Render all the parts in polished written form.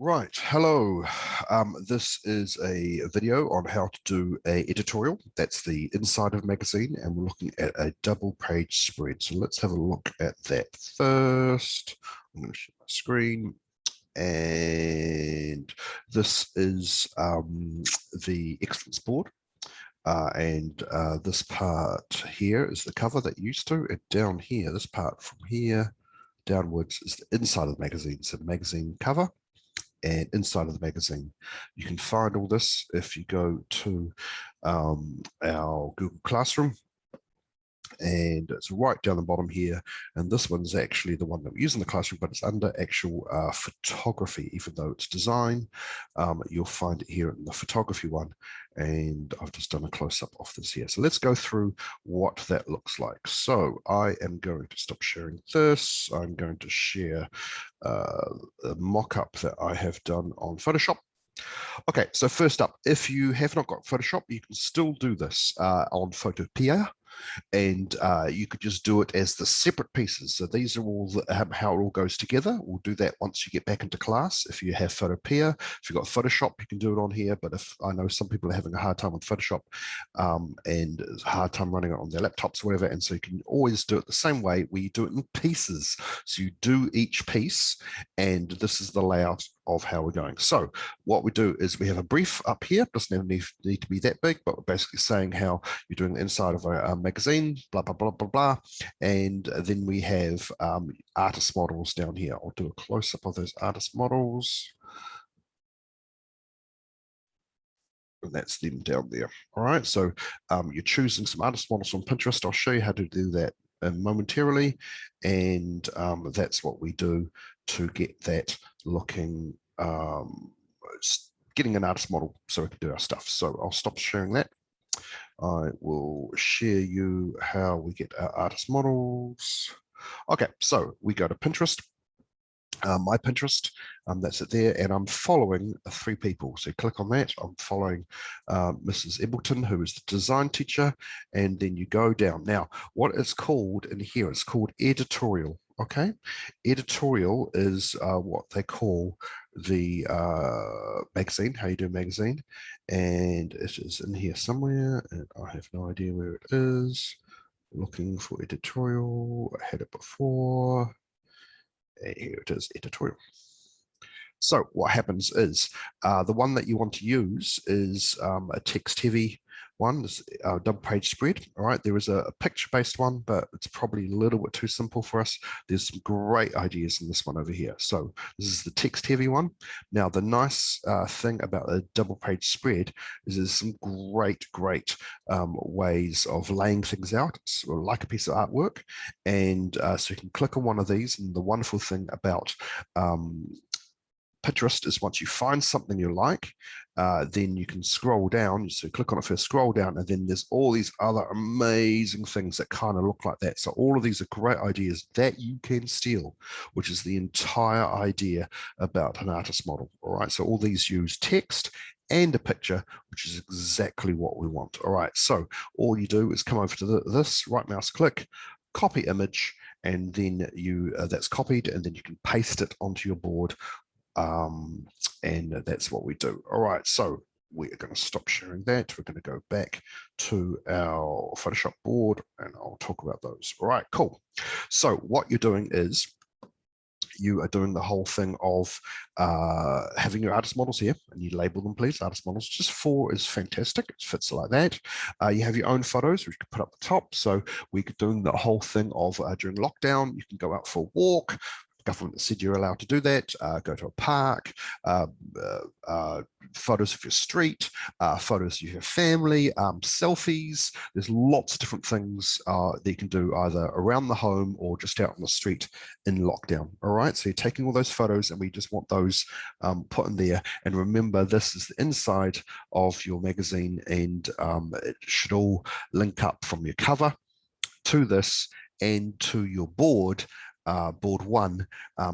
Right, hello. This is a video on how to do a editorial. That's the inside of a magazine, and we're looking at a double page spread. So let's have a look at that first. I'm going to share my screen. And this is the Excellence board. And this part here is the cover that you used to. And down here, this part from here downwards is the inside of the magazine. So the magazine cover and inside of the magazine. You can find all this if you go to our Google Classroom, and it's right down the bottom here. And this one's actually the one that we use in the classroom, but it's under actual photography. Even though it's design, you'll find it here in the photography one. And I've just done a close-up of this here. So let's go through what that looks like. So I am going to stop sharing this. I'm going to share a mock-up that I have done on Photoshop. Okay, so first up, if you have not got Photoshop, you can still do this on Photopea, and you could just do it as the separate pieces. So these are all how it all goes together. We'll do that once you get back into class. If you have Photopea, if you've got Photoshop, you can do it on here. But if I know some people are having a hard time with Photoshop and it's a hard time running it on their laptops or whatever, and so you can always do it the same way where you do it in pieces. So you do each piece, and this is the layout of how we're going. So what we do is we have a brief up here. Doesn't need to be that big, but we're basically saying how you're doing the inside of a magazine, blah, blah, blah, blah, blah. And then we have artist models down here. I'll do a close-up of those artist models. And that's them down there. All right, so you're choosing some artist models from Pinterest. I'll show you how to do that momentarily. And that's what we do to get that looking, getting an artist model so we can do our stuff. So I'll stop sharing that. I will share you how we get our artist models. Okay, so we go to Pinterest. My Pinterest, that's it there, and I'm following three people. So click on that. I'm following Mrs. Embleton, who is the design teacher, and then you go down. Now, what it's called in here, it's called editorial. Okay, editorial is what they call the magazine, How You Do Magazine, and it is in here somewhere, and I have no idea where it is. Looking for editorial. I had it before. Here it is, editorial. So what happens is the one that you want to use is a text heavy one, this double page spread. All right, there is a picture based one, but it's probably a little bit too simple for us. There's some great ideas in this one over here. So this is the text heavy one. Now the nice thing about a double page spread is there's some great ways of laying things out. It's like a piece of artwork, and so you can click on one of these. And the wonderful thing about Pinterest is once you find something you like, then you can scroll down. So click on it first, scroll down, and then there's all these other amazing things that kind of look like that. So all of these are great ideas that you can steal, which is the entire idea about an artist model. All right, so all these use text and a picture, which is exactly what we want. All right, so all you do is come over to this, right mouse click, copy image, and then that's copied, and then you can paste it onto your board. And that's what we do. All right, so we're going to stop sharing that. We're going to go back to our Photoshop board, and I'll talk about those. All right, cool. So what you're doing is you are doing the whole thing of having your artist models here, and you label them, please. Artist models, just 4 is fantastic. It fits like that. You have your own photos, which you can put up the top. So we're doing the whole thing of during lockdown, you can go out for a walk. Government said you're allowed to do that. Go to a park, photos of your street, photos of your family, selfies. There's lots of different things that you can do either around the home or just out on the street in lockdown. All right, so you're taking all those photos, and we just want those put in there. And remember, this is the inside of your magazine, and it should all link up from your cover to this and to your board. Board 1,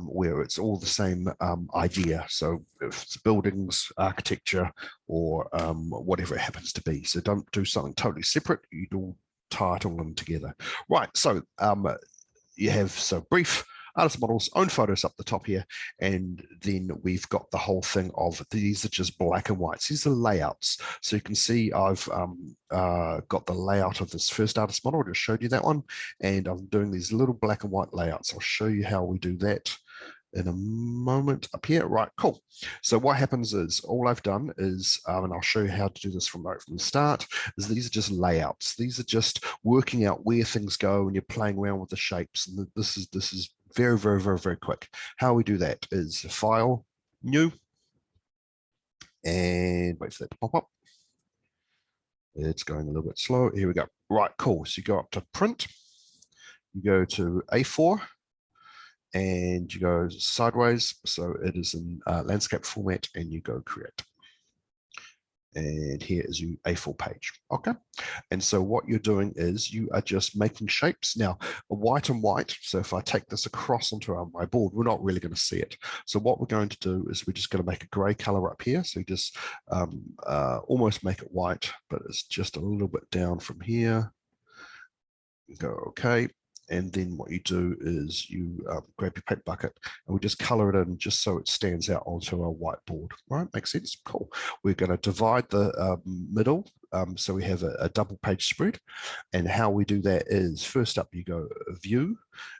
where it's all the same idea. So if it's buildings, architecture, or whatever it happens to be. So don't do something totally separate. You do tie it all in together. Right, so you have brief artist models, own photos up the top here. And then we've got the whole thing of these are just black and whites. These are layouts. So you can see I've got the layout of this first artist model. I just showed you that one. And I'm doing these little black and white layouts. I'll show you how we do that in a moment up here. Right, cool. So what happens is all I've done is, and I'll show you how to do this from the start, is these are just layouts. These are just working out where things go and you're playing around with the shapes. And this is very, very, very, very quick. How we do that is File, New, and wait for that to pop up. It's going a little bit slow. Here we go. Right, cool. So you go up to Print, you go to A4, and you go sideways, so it is in landscape format, and you go Create. And here is your A4 page, okay? And so what you're doing is you are just making shapes. Now, white and white, so if I take this across onto my board, we're not really going to see it. So what we're going to do is we're just going to make a gray color up here. So you just almost make it white, but it's just a little bit down from here. You go, okay. And then what you do is you grab your paint bucket and we just color it in just so it stands out onto our whiteboard. Right, makes sense? Cool. We're going to divide the middle so we have a double page spread. And how we do that is first up you go View,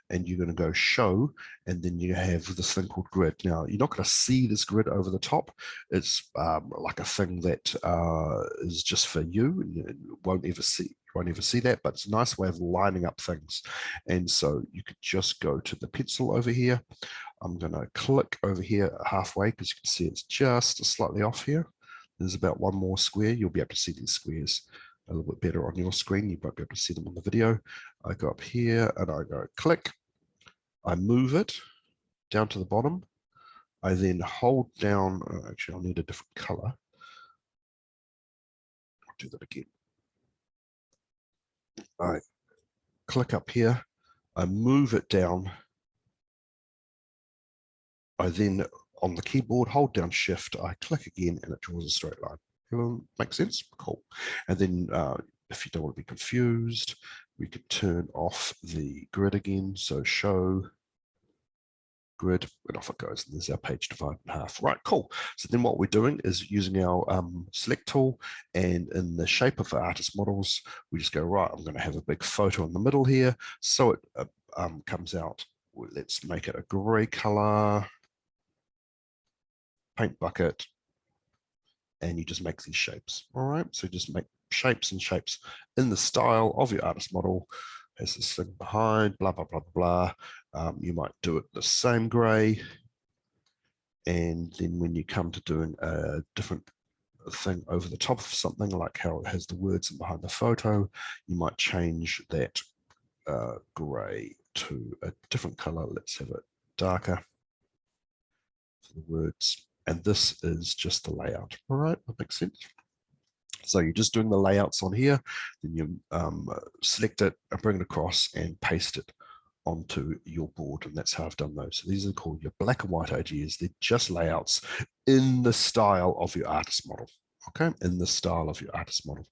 and you're going to go Show, and then you have this thing called Grid. Now you're not going to see this grid over the top. It's like a thing that is just for you, and you won't ever see that, but it's a nice way of lining up things. And so you could just go to the pencil over here. I'm going to click over here halfway because you can see it's just slightly off here. There's about one more square. You'll be able to see these squares a little bit better on your screen. You won't be able to see them on the video. I go up here and I go click. I move it down to the bottom. I then hold down, actually I'll need a different color. I'll do that again. I click up here, I move it down. I then, on the keyboard, hold down Shift, I click again, and it draws a straight line. Everyone make sense? Cool. And then if you don't want to be confused, we could turn off the grid again. So Show, Grid, and off it goes. And there's our page divided in half. Right, cool. So then what we're doing is using our select tool, and in the shape of our artist models, we just go, right, I'm going to have a big photo in the middle here. So it comes out, let's make it a gray color, paint bucket, and you just make these shapes. All right, so just make shapes and shapes in the style of your artist model. Has this thing behind, blah, blah, blah, blah. You might do it the same gray. And then when you come to doing a different thing over the top of something, like how it has the words behind the photo, you might change that gray to a different color. Let's have it darker for the words. And this is just the layout. All right, that makes sense. So you're just doing the layouts on here, then you select it and bring it across and paste it onto your board, and that's how I've done those. So these are called your black and white ideas. They're just layouts in the style of your artist model, okay? In the style of your artist model.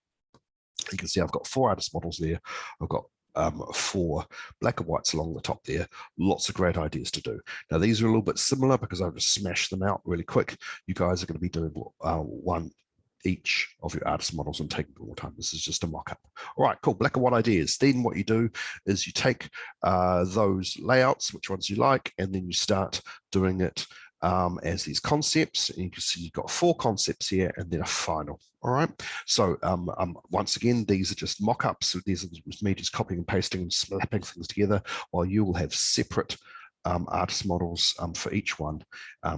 You can see I've got 4 artist models there. I've got 4 black and whites along the top there. Lots of great ideas to do. Now these are a little bit similar because I've just smashed them out really quick. You guys are going to be doing one each of your artist models and taking more time. This is just a mock-up. All right, cool, black and white ideas. Then what you do is you take those layouts, which ones you like, and then you start doing it as these concepts. And you can see you've got 4 concepts here and then a final. All right, so once again, these are just mock-ups. So these are me just copying and pasting and slapping things together, while you will have separate artist models for each one,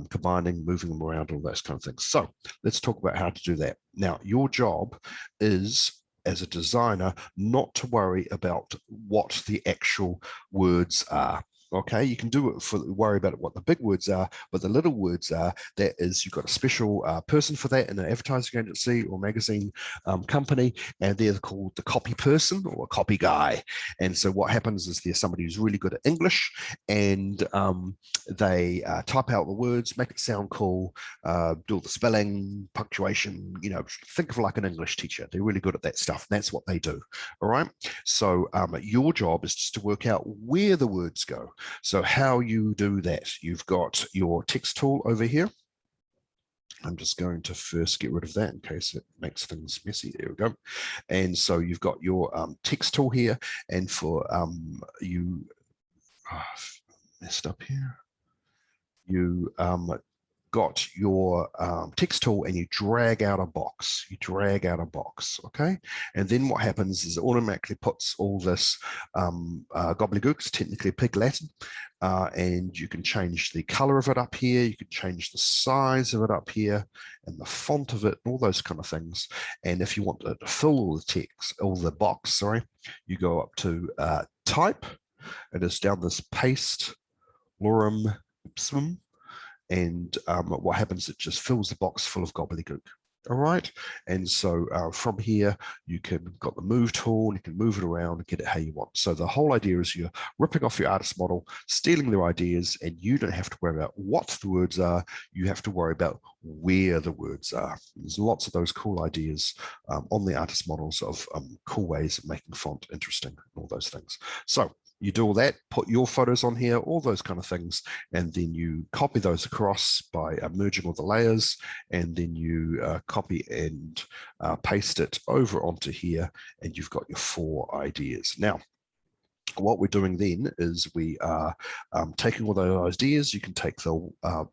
combining, moving them around, all those kind of things. So let's talk about how to do that. Now, your job is, as a designer, not to worry about what the actual words are. Okay, you can do it for worry about what the big words are, but the little words are, that is, you've got a special person for that in an advertising agency or magazine company, and they're called the copy person or a copy guy. And so what happens is there's somebody who's really good at English, and they type out the words, make it sound cool, do all the spelling, punctuation, you know, think of like an English teacher. They're really good at that stuff. And that's what they do. All right. So your job is just to work out where the words go. So how you do that, you've got your text tool over here. I'm just going to first get rid of that in case it makes things messy. There we go. And so you've got your text tool here, and for you, messed up here. You got your text tool and you drag out a box. Okay? And then what happens is it automatically puts all this gobbledygook, it's technically pig Latin, and you can change the color of it up here, you can change the size of it up here, and the font of it, all those kind of things. And if you want to fill all the text, all the box, sorry, you go up to type, and it's down this paste lorem ipsum, and what happens, it just fills the box full of gobbledygook. All right, and so from here you can got the move tool, and you can move it around and get it how you want. So the whole idea is you're ripping off your artist model, stealing their ideas, and you don't have to worry about what the words are, you have to worry about where the words are. There's lots of those cool ideas on the artist models of cool ways of making font interesting, all those things. So you do all that, put your photos on here, all those kind of things, and then you copy those across by merging all the layers, and then you copy and paste it over onto here, and you've got your 4 ideas. Now, what we're doing then is we are taking all those ideas. You can take the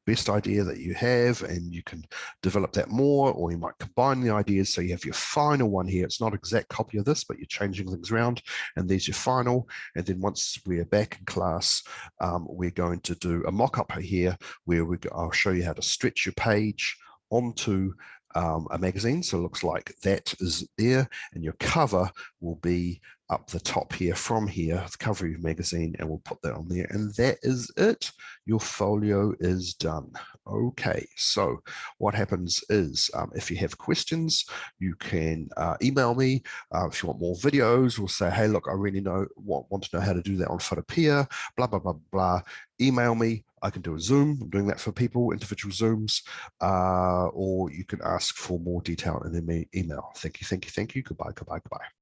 best idea that you have and you can develop that more, or you might combine the ideas. So you have your final one here. It's not an exact copy of this, but you're changing things around, and there's your final. And then once we're back in class, we're going to do a mock-up here where I'll show you how to stretch your page onto a magazine. So it looks like that is there, and your cover will be up the top here from here, the cover of your magazine, and we'll put that on there, and that is it. Your folio is done. Okay, so what happens is if you have questions, you can email me. If you want more videos, we'll say, hey, look, I really want to know how to do that on Photopea, blah, blah, blah, blah. Email me. I can do a Zoom. I'm doing that for people, individual Zooms, or you can ask for more detail in an email. Thank you. Goodbye.